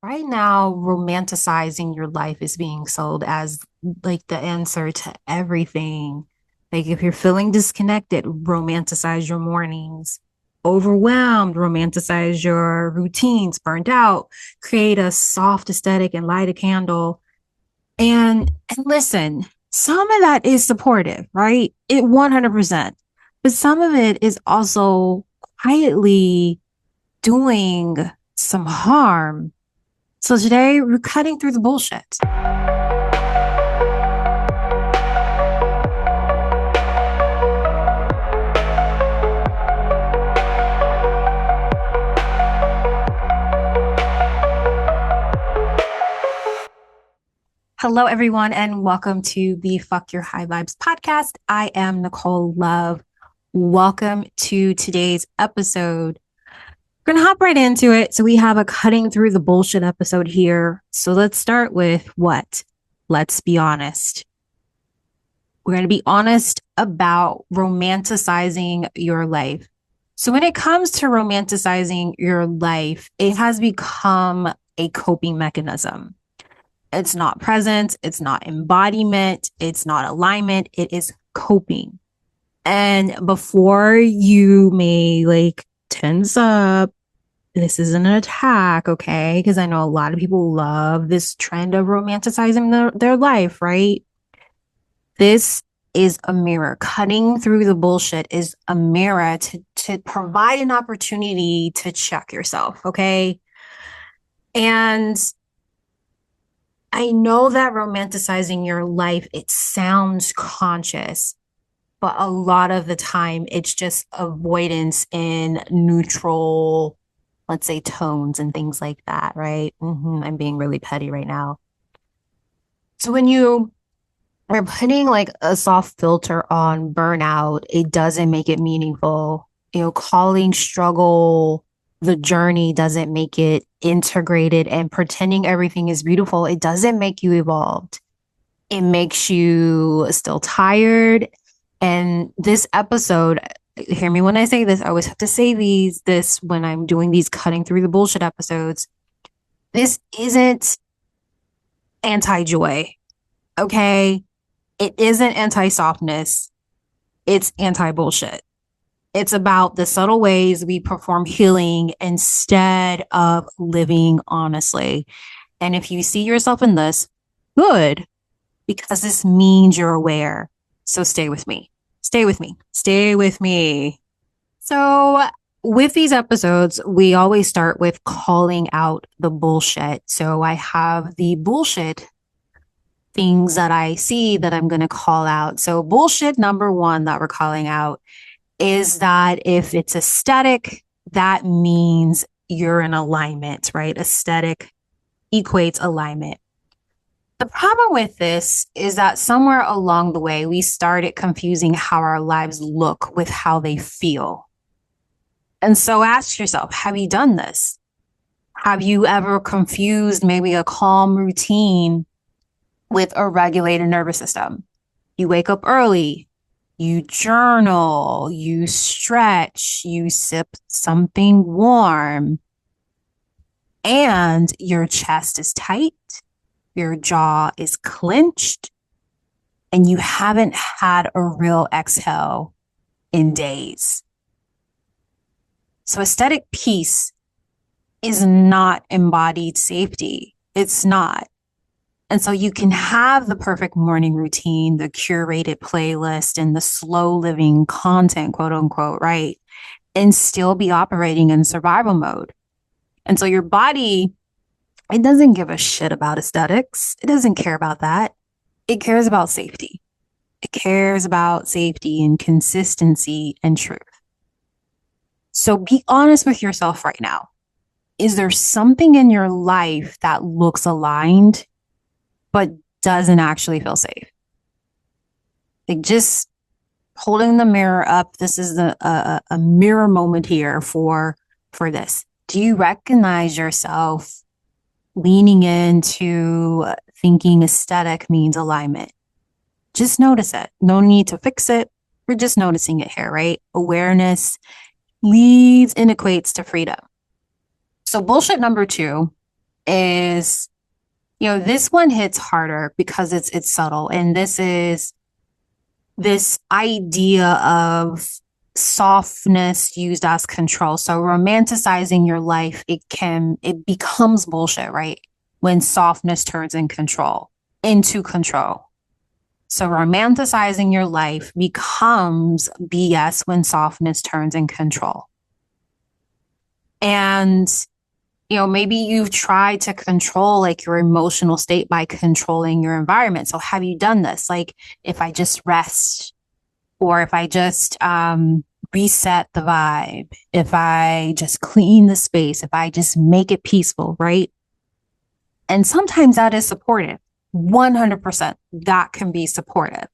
Right now, romanticizing your life is being sold as like the answer to everything. Like if you're feeling disconnected, romanticize your mornings. Overwhelmed, romanticize your routines. Burnt out, create a soft aesthetic and light a candle. And listen, some of that is supportive, right? It 100%. But some of it is also quietly doing some harm. So today we're cutting through the bullshit. Hello, everyone, and welcome to the Fuck Your High Vibes podcast. I am Nicole Love. Welcome to today's episode. We're going to hop right into it. So we have a cutting through the bullshit episode here. So let's start with what? Let's be honest. We're going to be honest about romanticizing your life. So when it comes to romanticizing your life, it has become a coping mechanism. It's not presence, it's not embodiment, it's not alignment, it is coping. And before you may tense up, this isn't an attack, okay? Because I know a lot of people love this trend of romanticizing their life, right? This is a mirror. Cutting through the bullshit is a mirror to provide an opportunity to check yourself, okay? And I know that romanticizing your life, it sounds conscious, but a lot of the time it's just avoidance in neutral, let's say, tones and things like that, right? I'm being really petty right now. So when you are putting like a soft filter on burnout, it doesn't make it meaningful. Calling struggle the journey doesn't make it integrated, and pretending everything is beautiful, it doesn't make you evolved. It makes you still tired. And this episode, hear me when I say this, I always have to say this when I'm doing these cutting through the bullshit episodes. This isn't anti-joy, okay? It isn't anti-softness. It's anti-bullshit. It's about the subtle ways we perform healing instead of living honestly. And if you see yourself in this, good, because this means you're aware. So stay with me. Stay with me. Stay with me. So, with these episodes, we always start with calling out the bullshit. So, I have the bullshit things that I see that I'm going to call out. So, bullshit number one that we're calling out is that if it's aesthetic, that means you're in alignment, right? Aesthetic equates alignment. The problem with this is that somewhere along the way, we started confusing how our lives look with how they feel. And so ask yourself, have you done this? Have you ever confused maybe a calm routine with a regulated nervous system? You wake up early, you journal, you stretch, you sip something warm, and your chest is tight, your jaw is clenched, and you haven't had a real exhale in days. So aesthetic peace is not embodied safety. It's not. And so you can have the perfect morning routine, the curated playlist, and the slow living content, quote unquote, right? And still be operating in survival mode. And so your body, it doesn't give a shit about aesthetics. It doesn't care about that. It cares about safety. It cares about safety and consistency and truth. So be honest with yourself right now. Is there something in your life that looks aligned but doesn't actually feel safe? Like, just holding the mirror up. This is a mirror moment here for this. Do you recognize yourself leaning into thinking aesthetic means alignment? Just notice it. No need to fix it. We're just noticing it here, right? Awareness leads and equates to freedom. So bullshit number two is, this one hits harder because it's subtle. And this is this idea of softness used as control. So romanticizing your life, it becomes bullshit, right? When softness turns into control. So romanticizing your life becomes BS when softness turns in control. And, maybe you've tried to control like your emotional state by controlling your environment. So have you done this? Like if I just rest, or if I just reset the vibe, if I just clean the space, if I just make it peaceful, right? And sometimes that is supportive. 100% that can be supportive.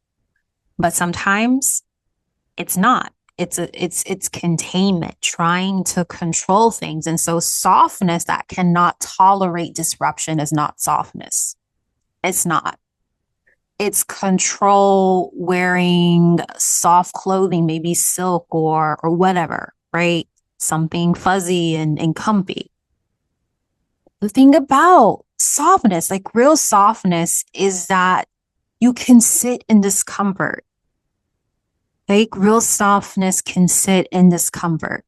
But sometimes it's not. It's containment, trying to control things. And so softness that cannot tolerate disruption is not softness. It's not. It's control wearing soft clothing, maybe silk or whatever, right? Something fuzzy and comfy. The thing about softness, like real softness, is that you can sit in discomfort. Like real softness can sit in discomfort.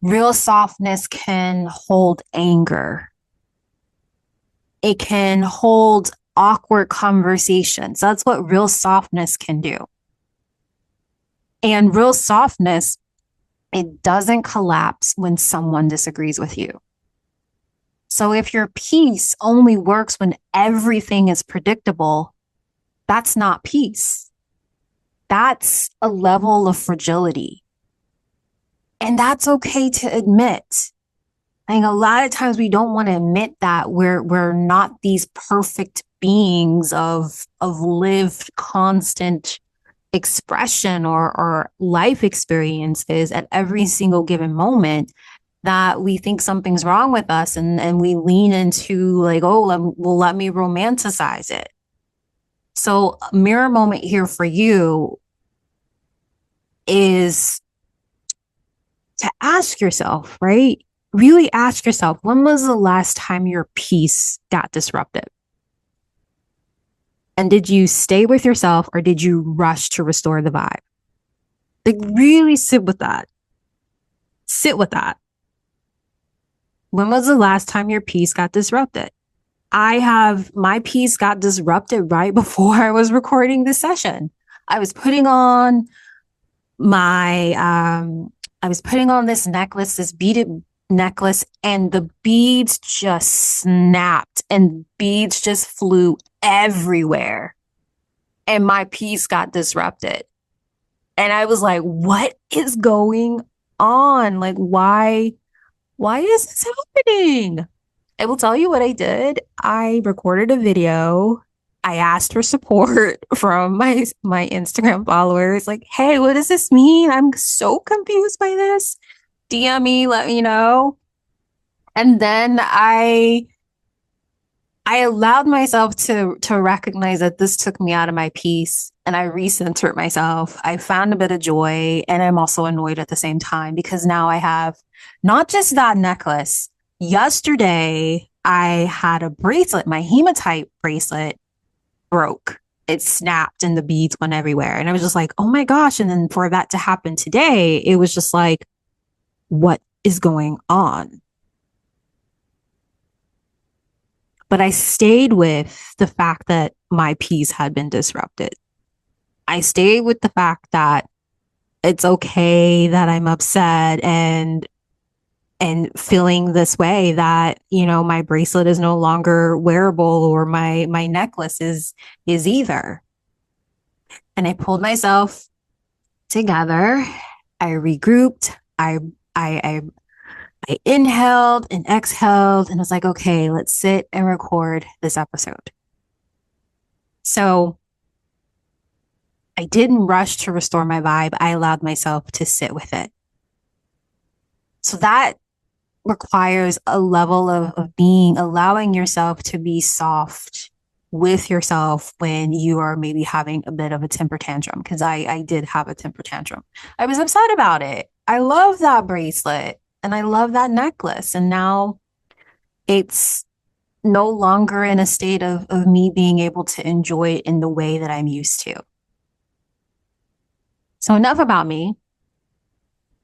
Real softness can hold anger. It can hold awkward conversations. That's what real softness can do. And real softness, it doesn't collapse when someone disagrees with you. So if your peace only works when everything is predictable, that's not peace. That's a level of fragility. And that's okay to admit. I think a lot of times we don't want to admit that we're not these perfect beings of lived constant expression or life experiences at every single given moment, that we think something's wrong with us and we lean into like, oh, let me romanticize it. So a mirror moment here for you is to ask yourself, right? Really ask yourself, when was the last time your peace got disrupted? And did you stay with yourself or did you rush to restore the vibe? Like really sit with that. Sit with that. When was the last time your peace got disrupted? My peace got disrupted right before I was recording this session. I was putting on this necklace, this beaded necklace, and the beads just snapped and beads just flew everywhere. And my peace got disrupted. And I was like, what is going on? Like, why is this happening? I will tell you what I did. I recorded a video. I asked for support from my Instagram followers. Like, hey, what does this mean? I'm so confused by this. DM me, let me know. And then I allowed myself to recognize that this took me out of my peace, and I recentered myself. I found a bit of joy, and I'm also annoyed at the same time because now I have not just that necklace. Yesterday, I had a bracelet, my hematite bracelet broke. It snapped and the beads went everywhere. And I was just like, oh my gosh. And then for that to happen today, it was just like, what is going on? But I stayed with the fact that my peace had been disrupted. I stayed with the fact that it's okay that I'm upset and feeling this way, that, my bracelet is no longer wearable or my necklace is either. And I pulled myself together. I regrouped. I inhaled and exhaled and was like, okay, let's sit and record this episode. So I didn't rush to restore my vibe. I allowed myself to sit with it. So that requires a level of allowing yourself to be soft with yourself when you are maybe having a bit of a temper tantrum, because I did have a temper tantrum. I was upset about it. I love that bracelet and I love that necklace. And now It's no longer in a state of me being able to enjoy it in the way that I'm used to. So enough about me.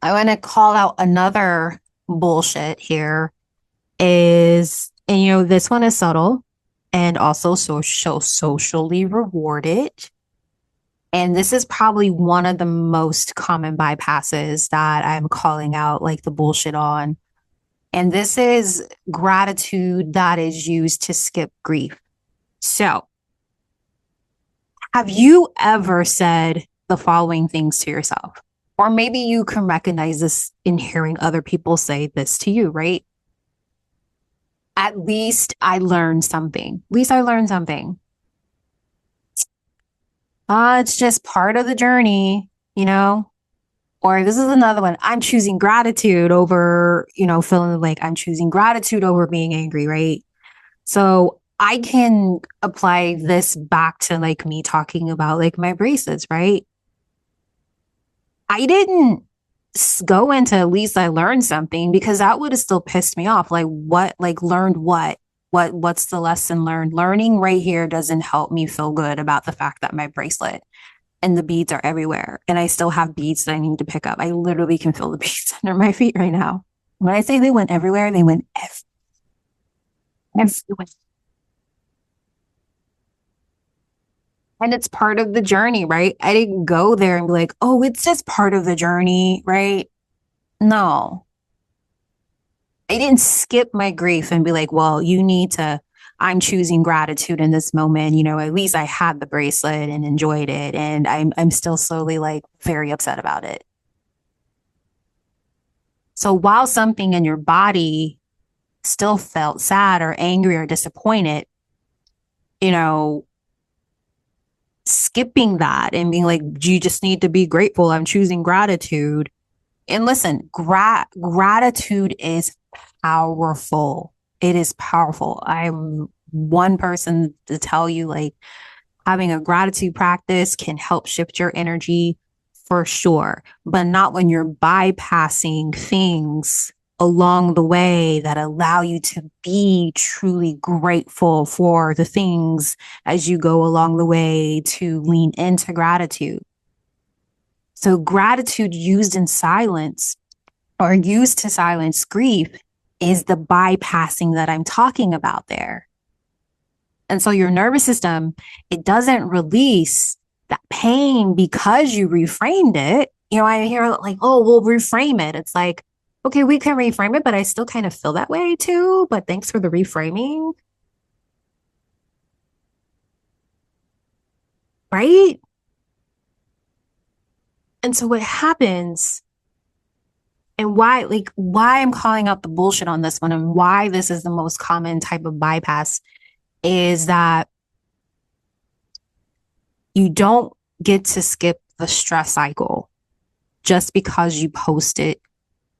I want to call out another bullshit here is, and this one is subtle and also socially rewarded. And this is probably one of the most common bypasses that I'm calling out like the bullshit on. And this is gratitude that is used to skip grief. So, have you ever said the following things to yourself? Or maybe you can recognize this in hearing other people say this to you, right? At least I learned something. At least I learned something. It's just part of the journey, you know? Or this is another one. I'm choosing gratitude over, feeling like I'm choosing gratitude over being angry, right? So I can apply this back to like me talking about like my bracelets, right? I didn't go into at least I learned something because that would have still pissed me off. Like what, like learned what? What's the lesson learned? Learning right here doesn't help me feel good about the fact that my bracelet and the beads are everywhere. And I still have beads that I need to pick up. I literally can feel the beads under my feet right now. When I say they went everywhere, they went everywhere. And it's part of the journey, right? I didn't go there and be like, oh, it's just part of the journey, right? No, I didn't skip my grief and be like, well, I'm choosing gratitude in this moment. At least I had the bracelet and enjoyed it. And I'm still slowly like very upset about it. So while something in your body still felt sad or angry or disappointed, you know, skipping that and being like, you just need to be grateful. I'm choosing gratitude. And listen, gratitude is powerful. It is powerful. I'm one person to tell you, like, having a gratitude practice can help shift your energy for sure, but not when you're bypassing things along the way that allow you to be truly grateful for the things as you go along the way to lean into gratitude. So gratitude used in silence or used to silence grief is the bypassing that I'm talking about there. And so your nervous system, it doesn't release that pain because you reframed it. I hear like, oh, we'll reframe it. It's like, okay, we can reframe it, but I still kind of feel that way too. But thanks for the reframing. Right? And so what happens and why I'm calling out the bullshit on this one and why this is the most common type of bypass is that you don't get to skip the stress cycle just because you posted,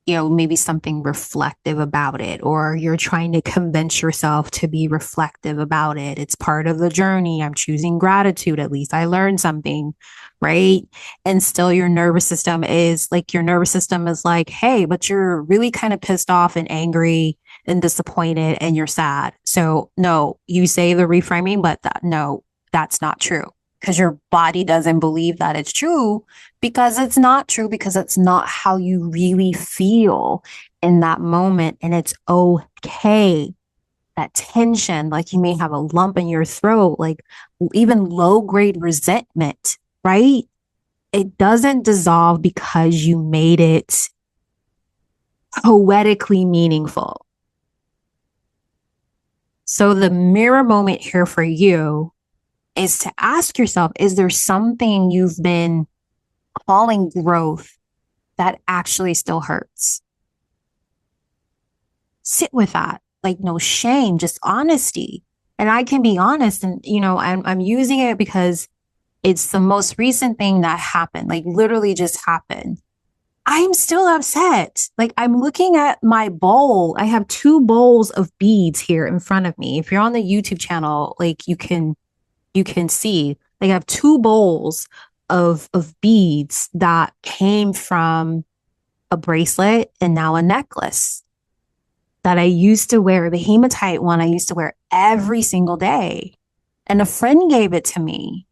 maybe something reflective about it, or you're trying to convince yourself to be reflective about it. It's part of the journey. I'm choosing gratitude. At least I learned something, right? And still your nervous system is like, hey, but you're really kind of pissed off and angry and disappointed and you're sad. So no, you say the reframing, but no, that's not true because your body doesn't believe that it's true because it's not true, because it's not how you really feel in that moment. And it's okay. That tension, like you may have a lump in your throat, like even low grade resentment, right? It doesn't dissolve because you made it poetically meaningful. So the mirror moment here for you is to ask yourself, is there something you've been calling growth that actually still hurts? Sit with that. Like no shame, just honesty. And I can be honest, and I'm using it because it's the most recent thing that happened, like literally just happened. I'm still upset. Like I'm looking at my bowl. I have two bowls of beads here in front of me. If you're on the YouTube channel, like you can see, like I have two bowls of beads that came from a bracelet and now a necklace. that I used to wear, the hematite one I used to wear every single day. And a friend gave it to me.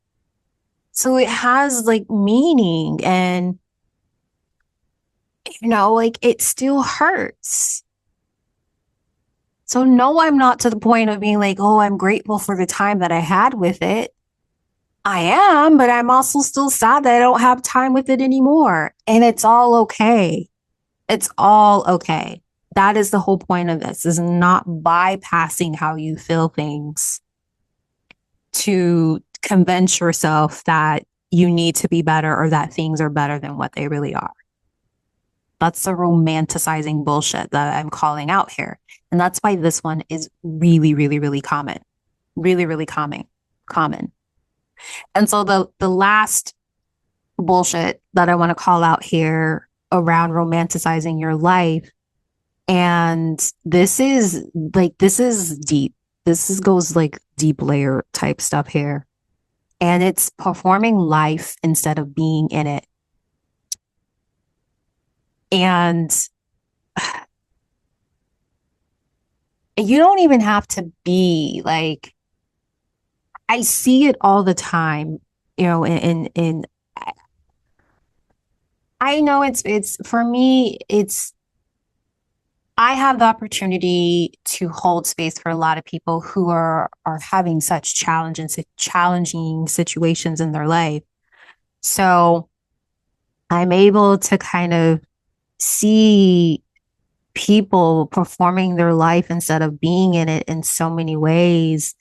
So it has like meaning and, like it still hurts. So no, I'm not to the point of being like, oh, I'm grateful for the time that I had with it. I am, but I'm also still sad that I don't have time with it anymore. And it's all okay. It's all okay. That is the whole point of this, is not bypassing how you feel things to convince yourself that you need to be better or that things are better than what they really are. That's the romanticizing bullshit that I'm calling out here. And that's why this one is really, really, really common. Really, really common. And so the last bullshit that I want to call out here around romanticizing your life, and this is deep. Goes like deep layer type stuff here. And it's performing life instead of being in it. And you don't even have to be like, I see it all the time, in I know it's for me, I have the opportunity to hold space for a lot of people who are having such challenging situations in their life. So I'm able to kind of see people performing their life instead of being in it in so many ways.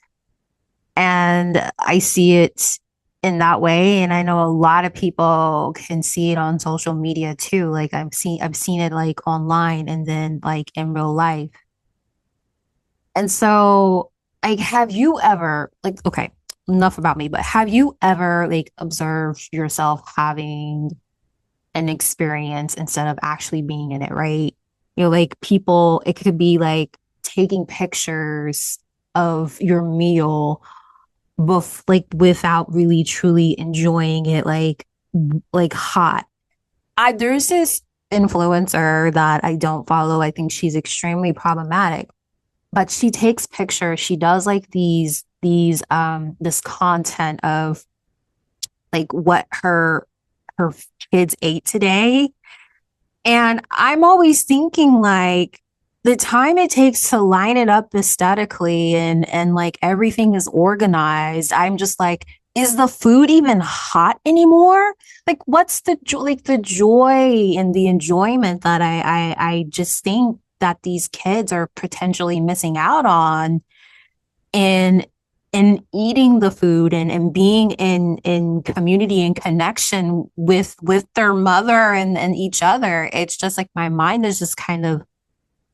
And I see it in that way. And I know a lot of people can see it on social media too. Like I've seen it like online and then like in real life. And so like, have you ever like, okay, enough about me, but have you ever like observed yourself having an experience instead of actually being in it, right? Like people, it could be like taking pictures of your meal like without really truly enjoying it, like hot. There's this influencer that I don't follow. I think she's extremely problematic, but she takes pictures. She does like this content of like what her kids ate today. And I'm always thinking like the time it takes to line it up aesthetically and like everything is organized, I'm just like, is the food even hot anymore? Like what's the joy and the enjoyment that I just think that these kids are potentially missing out on in eating the food and being in community and connection with their mother and each other. It's just like my mind is just kind of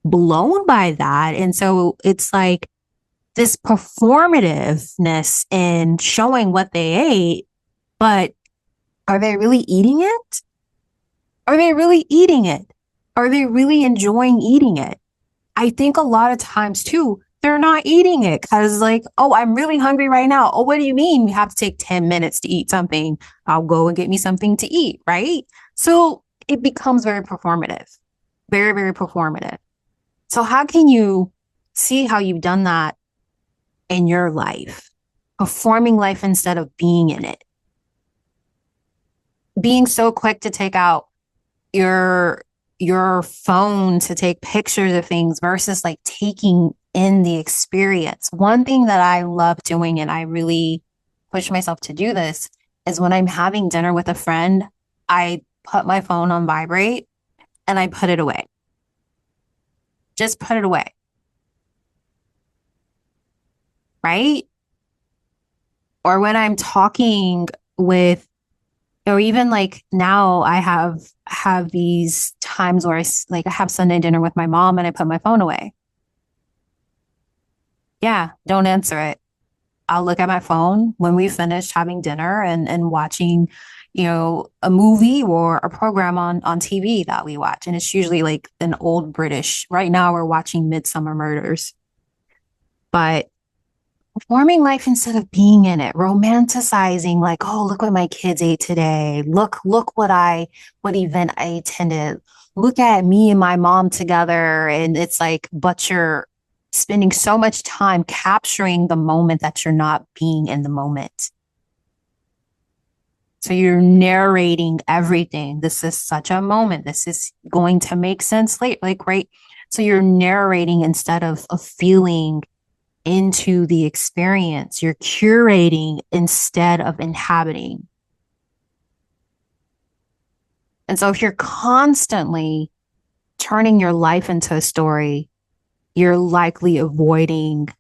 blown by that. And so it's like this performativeness in showing what they ate, but are they really eating it? Are they really eating it? Are they really enjoying eating it? I think a lot of times too, they're not eating it because like, oh, I'm really hungry right now. Oh, what do you mean? We have to take 10 minutes to eat something. I'll go and get me something to eat, right? So it becomes very performative, very, very performative. So how can you see how you've done that in your life? Performing life instead of being in it. Being so quick to take out your phone to take pictures of things versus like taking in the experience. One thing that I love doing, and I really push myself to do this, is when I'm having dinner with a friend, I put my phone on vibrate and I put it away. Just put it away. Right? Or when I'm talking with, or even like now I have these times where I have Sunday dinner with my mom and I put my phone away. Yeah, don't answer it. I'll look at my phone when we finish having dinner and watching, a movie or a program on TV that we watch. And it's usually like an old British. Right now we're watching Midsummer Murders. But Performing life instead of being in it, romanticizing, like, oh, look what my kids ate today. Look what event I attended. Look at me and my mom together. And it's like, but you're spending so much time capturing the moment that you're not being in the moment. So you're narrating everything. This is such a moment. This is going to make sense later. Like, right. So you're narrating instead of feeling into the experience. You're curating instead of inhabiting. And so if you're constantly turning your life into a story, you're likely avoiding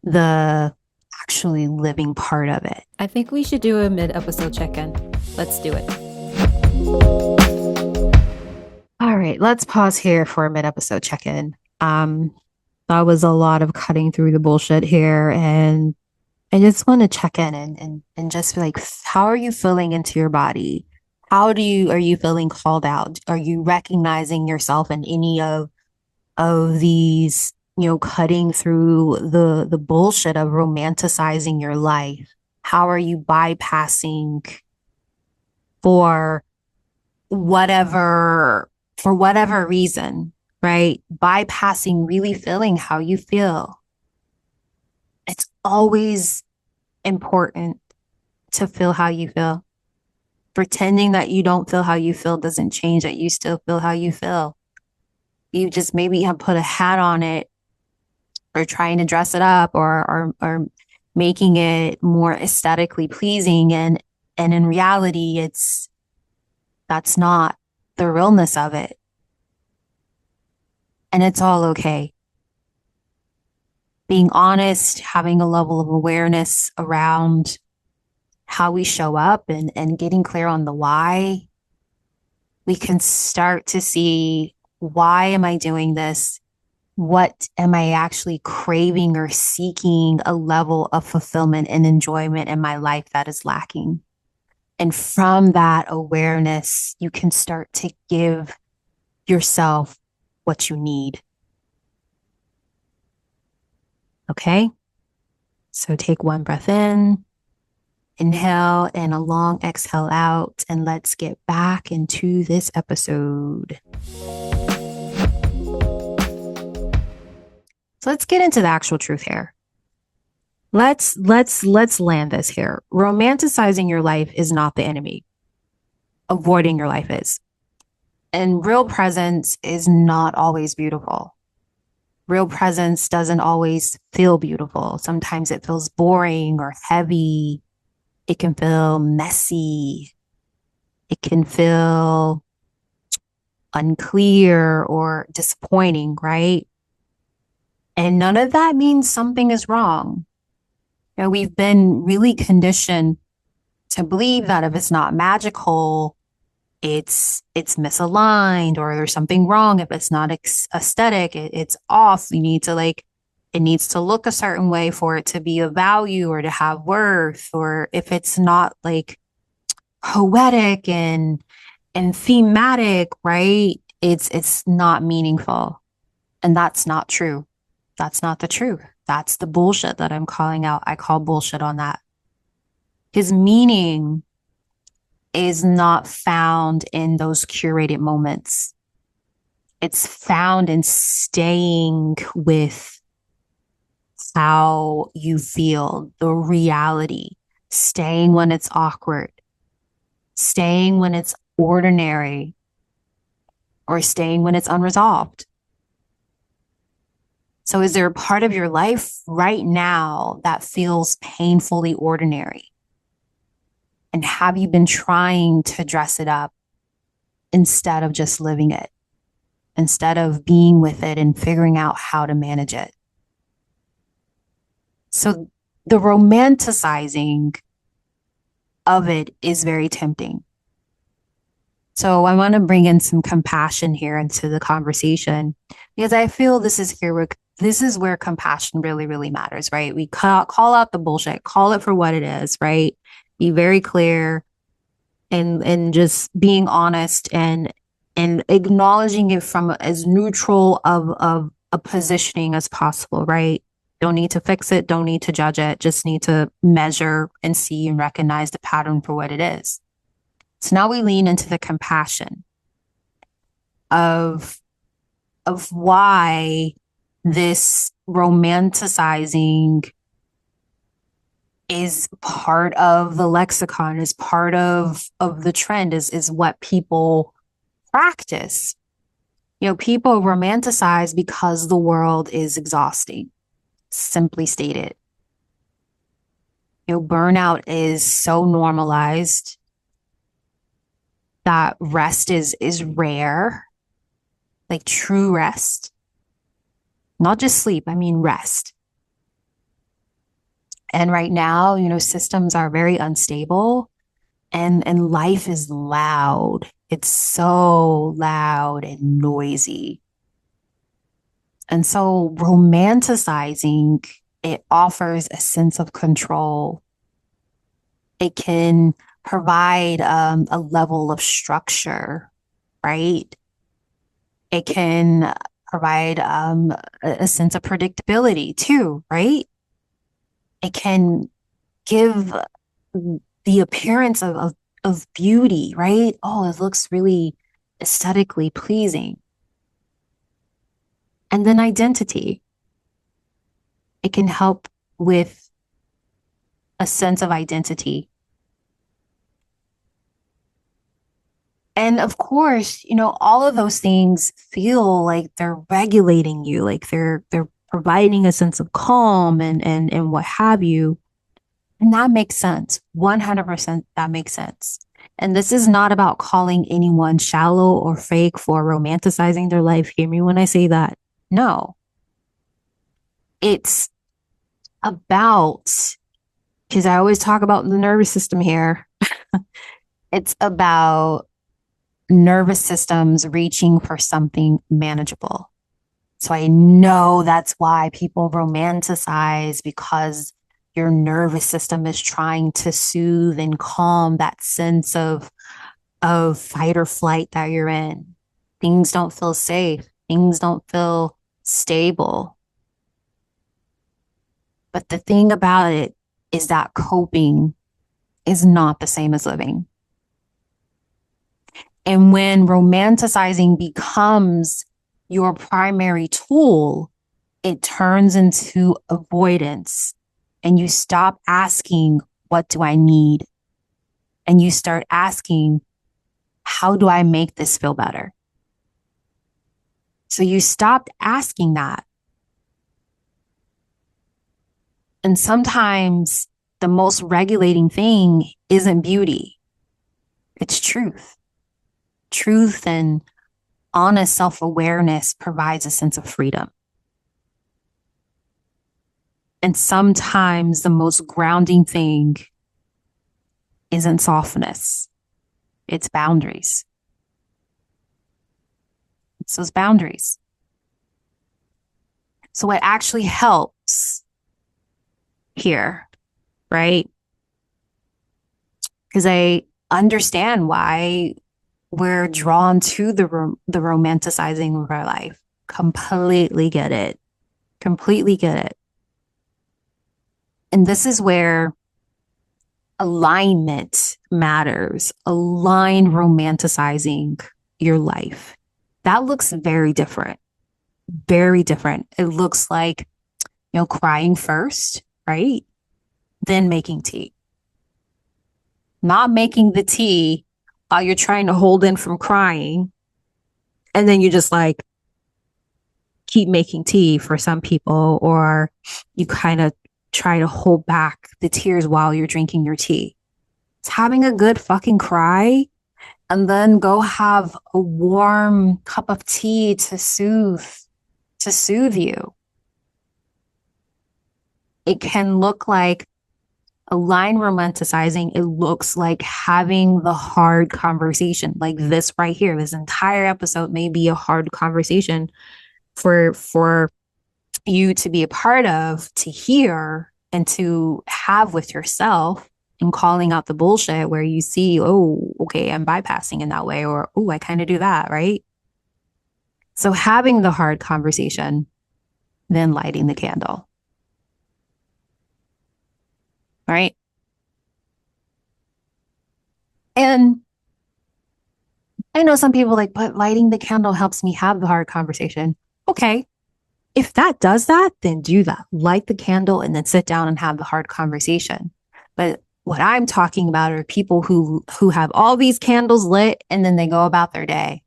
the actually living part of it. I think we should do a mid-episode check-in. Let's do it. All right, let's pause here for a mid-episode check-in. That was a lot of cutting through the bullshit here, and I just want to check in and just be like, how are you feeling into your body? Are you feeling called out? Are you recognizing yourself in any of these, cutting through the bullshit of romanticizing your life? How are you bypassing for whatever reason, right? Bypassing really feeling how you feel. It's always important to feel how you feel. Pretending that you don't feel how you feel doesn't change that you still feel how you feel. You just maybe have put a hat on it or trying to dress it up or making it more aesthetically pleasing. And in reality, that's not the realness of it. And it's all okay. Being honest, having a level of awareness around how we show up and getting clear on the why, we can start to see, why am I doing this? What am I actually craving or seeking a level of fulfillment and enjoyment in my life that is lacking? And from that awareness, you can start to give yourself what you need. Okay? So take one breath in, inhale, and a long exhale out, and let's get back into this episode. So let's get into the actual truth here. Let's land this here. Romanticizing your life is not the enemy. Avoiding your life is. And real presence is not always beautiful. Real presence doesn't always feel beautiful. Sometimes it feels boring or heavy. It can feel messy. It can feel unclear or disappointing, right? And none of that means something is wrong. We've been really conditioned to believe that if it's not magical, it's misaligned, or there's something wrong. If it's not aesthetic, it's off. It needs to look a certain way for it to be of value or to have worth. Or if it's not like poetic and thematic, right? It's not meaningful. And that's not true. That's not the truth. That's the bullshit that I'm calling out. I call bullshit on that. His meaning is not found in those curated moments. It's found in staying with how you feel, the reality, staying when it's awkward, staying when it's ordinary, or staying when it's unresolved. So is there a part of your life right now that feels painfully ordinary? And have you been trying to dress it up instead of just living it, instead of being with it and figuring out how to manage it? So the romanticizing of it is very tempting. So I want to bring in some compassion here into the conversation, because I feel this is where compassion really, really matters, right? We call out the bullshit, call it for what it is, right? Be very clear and just being honest and acknowledging it from as neutral of a positioning as possible, right? Don't need to fix it. Don't need to judge it. Just need to measure and see and recognize the pattern for what it is. So now we lean into the compassion of why this romanticizing is part of the lexicon, is part of the trend, is what people practice. People romanticize because the world is exhausting, simply stated. Burnout is so normalized that rest is rare, like true rest, not just sleep, I mean rest. And right now, systems are very unstable and life is loud. It's so loud and noisy. And so romanticizing, it offers a sense of control. It can provide a level of structure, right? It can provide a sense of predictability too, right? It can give the appearance of beauty, right? Oh, it looks really aesthetically pleasing. And then identity. It can help with a sense of identity. And of course, all of those things feel like they're regulating you, like they're providing a sense of calm and what have you. And that makes sense. 100% that makes sense. And this is not about calling anyone shallow or fake for romanticizing their life. Hear me when I say that. No. It's about, because I always talk about the nervous system here. It's about nervous systems reaching for something manageable. So I know that's why people romanticize, because your nervous system is trying to soothe and calm that sense of fight or flight that you're in. Things don't feel safe. Things don't feel stable. But the thing about it is that coping is not the same as living. And when romanticizing becomes your primary tool, it turns into avoidance. And you stop asking, what do I need? And you start asking, how do I make this feel better? So you stopped asking that. And sometimes the most regulating thing isn't beauty. It's truth. Truth and honest self-awareness provides a sense of freedom. And sometimes the most grounding thing isn't softness. It's boundaries. It's those boundaries. So what actually helps here, right? Because I understand why we're drawn to the romanticizing of our life. Completely get it. Completely get it. And this is where alignment matters. Align romanticizing your life. That looks very different. Very different. It looks like, crying first, right? Then making tea. Not making the tea while you're trying to hold in from crying. And then you just keep making tea for some people, or you kind of try to hold back the tears while you're drinking your tea. It's having a good fucking cry and then go have a warm cup of tea to soothe you. It can look like align romanticizing. It looks like having the hard conversation, like this right here. This entire episode may be a hard conversation for you to be a part of, to hear and to have with yourself, and calling out the bullshit where you see, oh, okay, I'm bypassing in that way, or, oh, I kind of do that, right? So having the hard conversation, then lighting the candle. right? And I know some people like, but lighting the candle helps me have the hard conversation. Okay. If that does that, then do that. Light the candle and then sit down and have the hard conversation. But what I'm talking about are people who have all these candles lit and then they go about their day.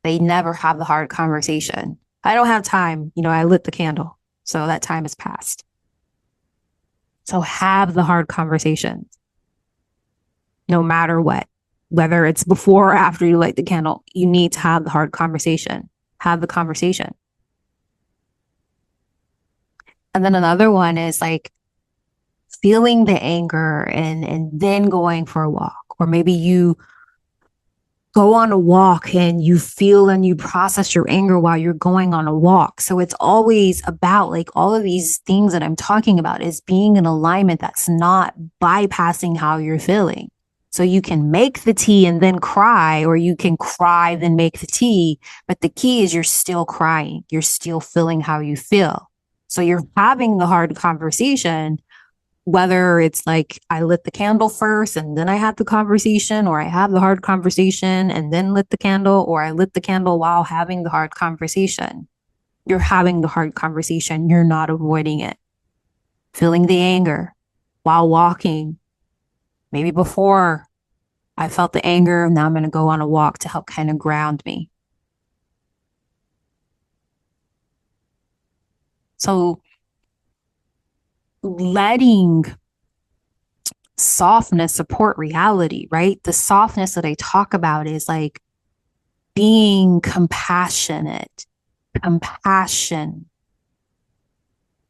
They never have the hard conversation. I don't have time. I lit the candle. So that time has passed. So have the hard conversations no matter what, whether it's before or after you light the candle. You need to have the hard conversation. Have the conversation. And then another one is like feeling the anger and then going for a walk. Or maybe you go on a walk and you feel and you process your anger while you're going on a walk. So it's always about like all of these things that I'm talking about is being in alignment that's not bypassing how you're feeling. So you can make the tea and then cry, or you can cry, then make the tea. But the key is you're still crying. You're still feeling how you feel. So you're having the hard conversation, whether it's like I lit the candle first and then I had the conversation, or I have the hard conversation and then lit the candle, or I lit the candle while having the hard conversation. You're having the hard conversation. You're not avoiding it. Feeling the anger while walking. Maybe before I felt the anger, now I'm going to go on a walk to help kind of ground me. So letting softness support reality, right? The softness that I talk about is like being compassionate, compassion,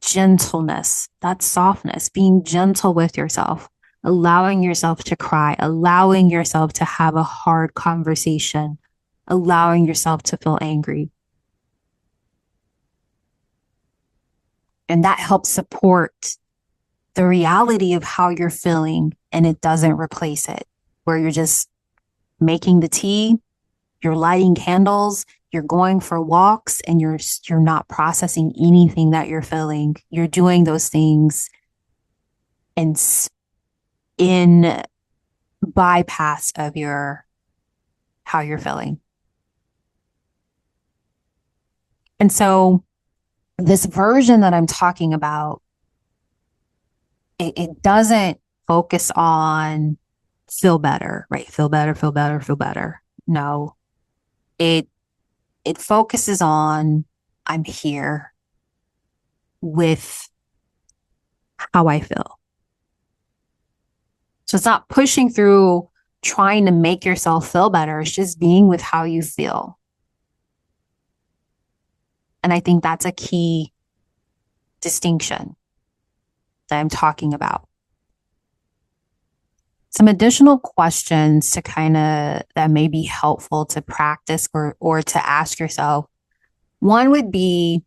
gentleness. That's softness, being gentle with yourself, allowing yourself to cry, allowing yourself to have a hard conversation, allowing yourself to feel angry. And that helps support the reality of how you're feeling, and it doesn't replace it, where you're just making the tea, you're lighting candles, you're going for walks, and you're not processing anything that you're feeling. You're doing those things and in bypass of how you're feeling. And so this version that I'm talking about, it doesn't focus on feel better, right? Feel better, feel better, feel better. No, it focuses on I'm here with how I feel. So it's not pushing through trying to make yourself feel better. It's just being with how you feel. And I think that's a key distinction that I'm talking about. Some additional questions to that may be helpful to practice or to ask yourself. One would be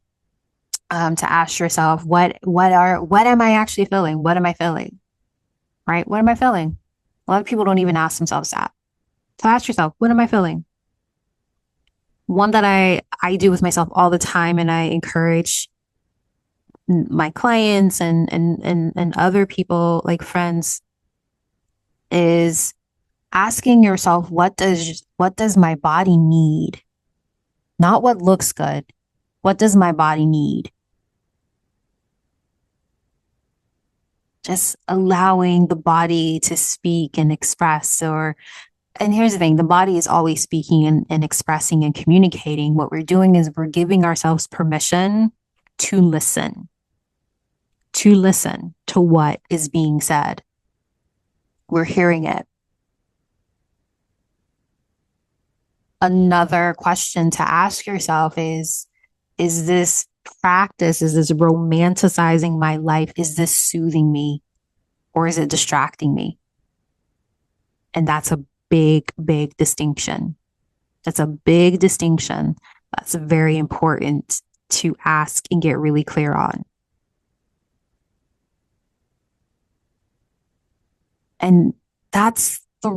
to ask yourself, what am I actually feeling? What am I feeling? Right? What am I feeling? A lot of people don't even ask themselves that. So ask yourself, what am I feeling? One that I do with myself all the time, and I encourage my clients and other people, like friends, is asking yourself, what does my body need? Not what looks good. What does my body need? Just allowing the body to speak and express. And here's the thing, the body is always speaking and expressing and communicating. What we're doing is we're giving ourselves permission to listen to what is being said. We're hearing it. Another question to ask yourself is this practice, is this romanticizing my life? Is this soothing me, or is it distracting me? And that's a big, big distinction. That's a big distinction. That's very important to ask and get really clear on. And that's the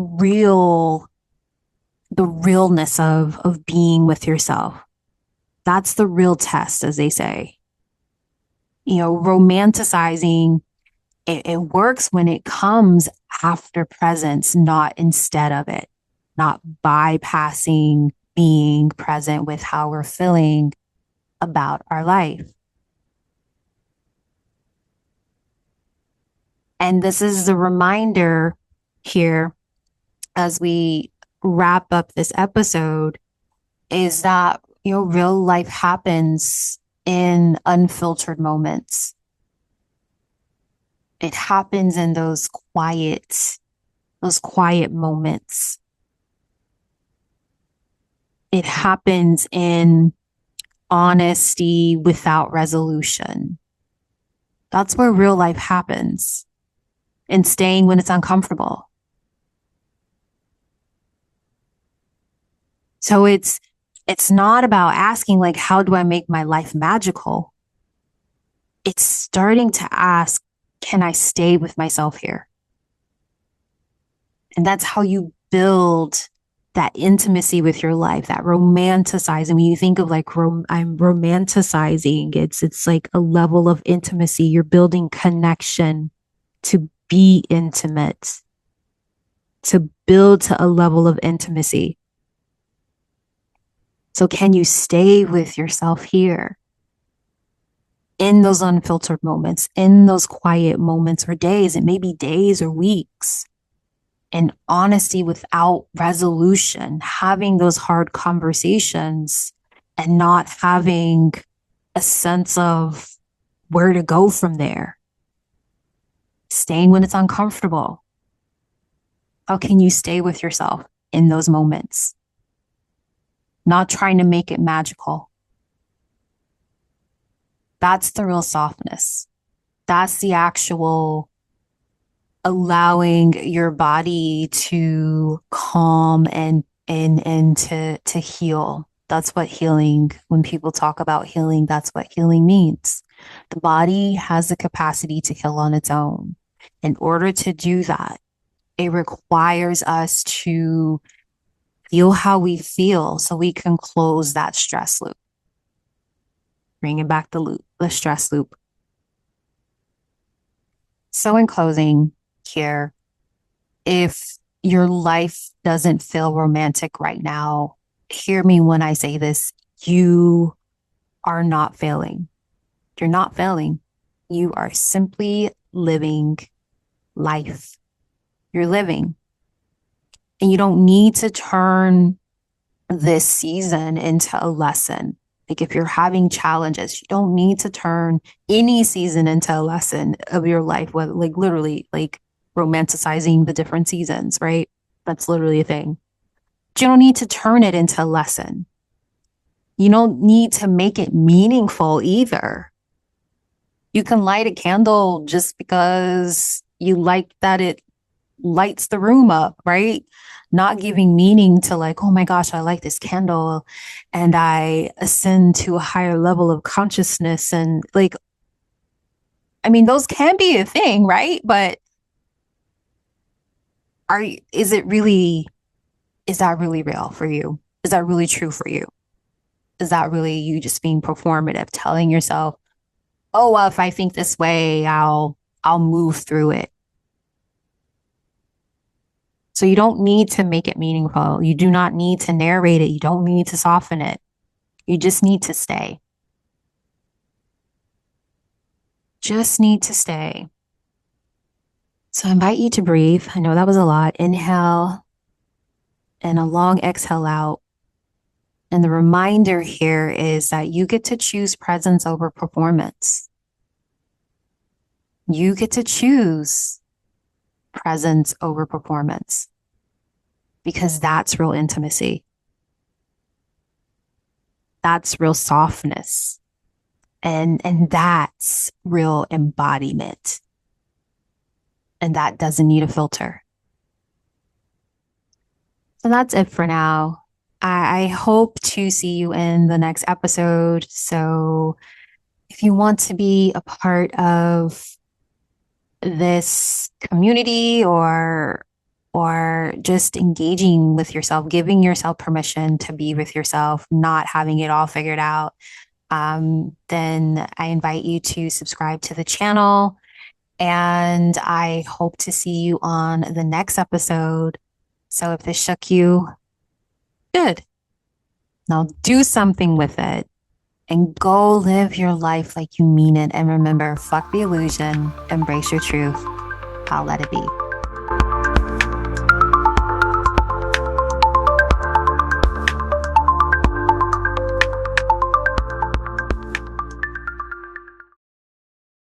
realness of being with yourself. That's the real test, as they say. Romanticizing It works when it comes after presence, not instead of it, not bypassing being present with how we're feeling about our life. And this is the reminder here as we wrap up this episode is that, real life happens in unfiltered moments. It happens in those quiet moments. It happens in honesty without resolution. That's where real life happens. And staying when it's uncomfortable. So it's not about asking, like, how do I make my life magical? It's starting to ask, can I stay with myself here? And that's how you build that intimacy with your life, that romanticize. And when you think of like, I'm romanticizing, it's like a level of intimacy. You're building connection to be intimate, to build to a level of intimacy. So can you stay with yourself here in those unfiltered moments, in those quiet moments or days? It may be days or weeks. And honesty without resolution, having those hard conversations and not having a sense of where to go from there. Staying when it's uncomfortable. How can you stay with yourself in those moments? Not trying to make it magical. That's the real softness. That's the actual allowing your body to calm and to heal. That's what healing, when people talk about healing, that's what healing means. The body has the capacity to heal on its own. In order to do that, it requires us to feel how we feel so we can close that stress loop. Bringing back the stress loop. So in closing here, if your life doesn't feel romantic right now, hear me when I say this, you are not failing. You're not failing. You are simply living life. You're living. And you don't need to turn this season into a lesson. Like if you're having challenges, you don't need to turn any season into a lesson of your life, whether like literally like romanticizing the different seasons, right? That's literally a thing. But you don't need to turn it into a lesson. You don't need to make it meaningful either. You can light a candle just because you like that it lights the room up, right? Not giving meaning to like, oh my gosh, I like this candle and I ascend to a higher level of consciousness. And like, I mean, those can be a thing, right? But is that really real for you? Is that really true for you? Is that really you just being performative, telling yourself, oh, well, if I think this way, I'll move through it. So you don't need to make it meaningful. You do not need to narrate it. You don't need to soften it. You just need to stay. Just need to stay. So I invite you to breathe. I know that was a lot. Inhale and a long exhale out. And the reminder here is that you get to choose presence over performance. You get to choose presence over performance because that's real intimacy. That's real softness. And that's real embodiment. And that doesn't need a filter. So that's it for now. I hope to see you in the next episode. So if you want to be a part of this community or just engaging with yourself, giving yourself permission to be with yourself, not having it all figured out, then I invite you to subscribe to the channel And I hope to see you on the next episode. So if this shook you, good. Now do something with it and go live your life like you mean it. And remember, fuck the illusion, embrace your truth. I'll let it be.